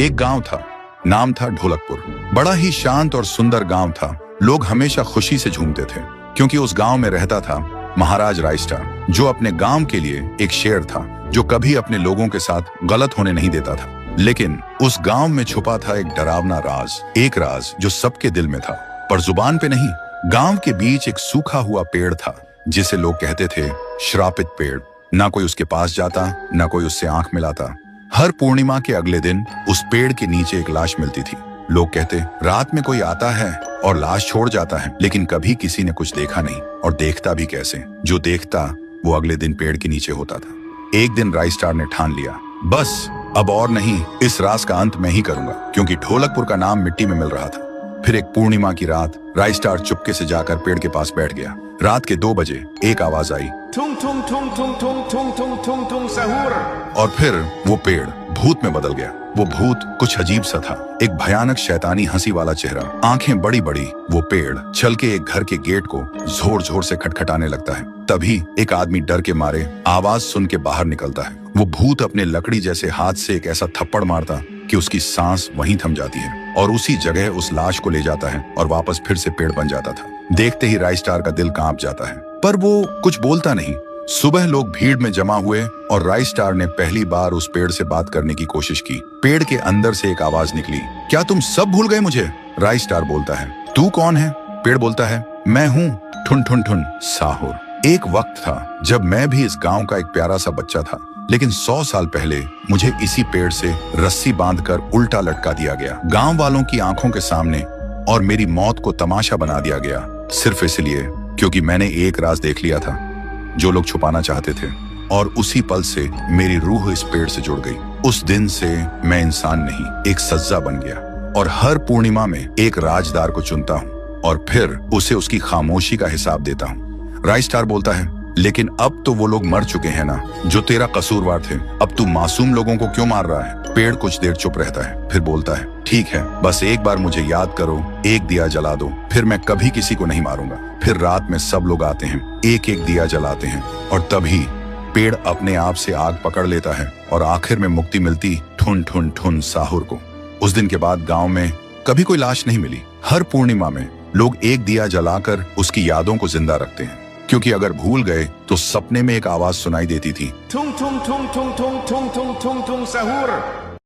एक गांव था, नाम था ढोलकपुर। बड़ा ही शांत और सुंदर गांव था। लोग हमेशा खुशी से झूमते थे क्योंकि उस गांव में रहता था महाराज रायस्टार, जो अपने गांव के लिए एक शेर था, जो कभी अपने लोगों के साथ गलत होने नहीं देता था। लेकिन उस गांव में छुपा था एक डरावना राज, एक राज जो सबके दिल में था पर जुबान पे नहीं। गांव के बीच एक सूखा हुआ पेड़ था जिसे लोग कहते थे श्रापित पेड़। ना कोई उसके पास जाता, ना कोई उससे आंख मिलाता। हर पूर्णिमा के अगले दिन उस पेड़ के नीचे एक लाश मिलती थी। लोग कहते, रात में कोई आता है और लाश छोड़ जाता है, लेकिन कभी किसी ने कुछ देखा नहीं, और देखता भी कैसे। जो देखता वो अगले दिन पेड़ के नीचे होता था। एक दिन रायस्टार ने ठान लिया, बस अब और नहीं, इस राज का अंत मैं ही करूंगा, क्योंकि ढोलकपुर का नाम मिट्टी में मिल रहा था। फिर एक पूर्णिमा की रात रायस्टार चुपके से जाकर पेड़ के पास बैठ गया। रात के 2 बजे एक आवाज आई, थुम थुम थुम थुम थुम थुम थुम थुम थुम सहूर। और फिर वो पेड़ भूत में बदल गया। वो भूत कुछ अजीब सा था, एक भयानक शैतानी हंसी वाला चेहरा, आंखें बड़ी बड़ी। वो पेड़ चल के एक घर के गेट को जोर जोर से खटखटाने लगता है। तभी एक आदमी डर के मारे आवाज सुन के बाहर निकलता है। वो भूत अपने लकड़ी जैसे हाथ से एक ऐसा थप्पड़ मारता कि उसकी सांस वहीं थम जाती है, और उसी जगह उस लाश को ले जाता है और वापस फिर से पेड़ बन जाता था। देखते ही रायस्टार का दिल कांप जाता है, पर वो कुछ बोलता नहीं। सुबह लोग भीड़ में जमा हुए और रायस्टार ने पहली बार उस पेड़ से बात करने की कोशिश की। पेड़ के अंदर से एक आवाज निकली, क्या तुम सब भूल गए मुझे? रायस्टार बोलता है, तू कौन है? पेड़ बोलता है, मैं हूँ ठुन ठुन ठुन साहुर। एक वक्त था जब मैं भी इस गांव का एक प्यारा सा बच्चा था, लेकिन 100 साल पहले मुझे इसी पेड़ से रस्सी बांधकर उल्टा लटका दिया गया, गांव वालों की आंखों के सामने, और मेरी मौत को तमाशा बना दिया गया, सिर्फ इसलिए क्योंकि मैंने एक राज देख लिया था जो लोग छुपाना चाहते थे। और उसी पल से मेरी रूह इस पेड़ से जुड़ गई। उस दिन से मैं इंसान नहीं, एक सज्जा बन गया, और हर पूर्णिमा में एक राजदार को चुनता हूँ और फिर उसे उसकी खामोशी का हिसाब देता हूँ। रायस्टार बोलता है, लेकिन अब तो वो लोग मर चुके हैं ना, जो तेरा कसूरवार थे। अब तू मासूम लोगों को क्यों मार रहा है? पेड़ कुछ देर चुप रहता है, फिर बोलता है, ठीक है, बस एक बार मुझे याद करो, एक दिया जला दो, फिर मैं कभी किसी को नहीं मारूंगा। फिर रात में सब लोग आते हैं, एक एक दिया जलाते हैं, और तभी पेड़ अपने आप से आग पकड़ लेता है, और आखिर में मुक्ति मिलती ठुन ठुन ठुन साहुर को। उस दिन के बाद गांव में कभी कोई लाश नहीं मिली। हर पूर्णिमा में लोग एक दिया जलाकर उसकी यादों को जिंदा रखते हैं, क्योंकि अगर भूल गए तो सपने में एक आवाज सुनाई देती थी, थुम थुम थुम थुम थुम थुम थुम थुम थुम सहूर।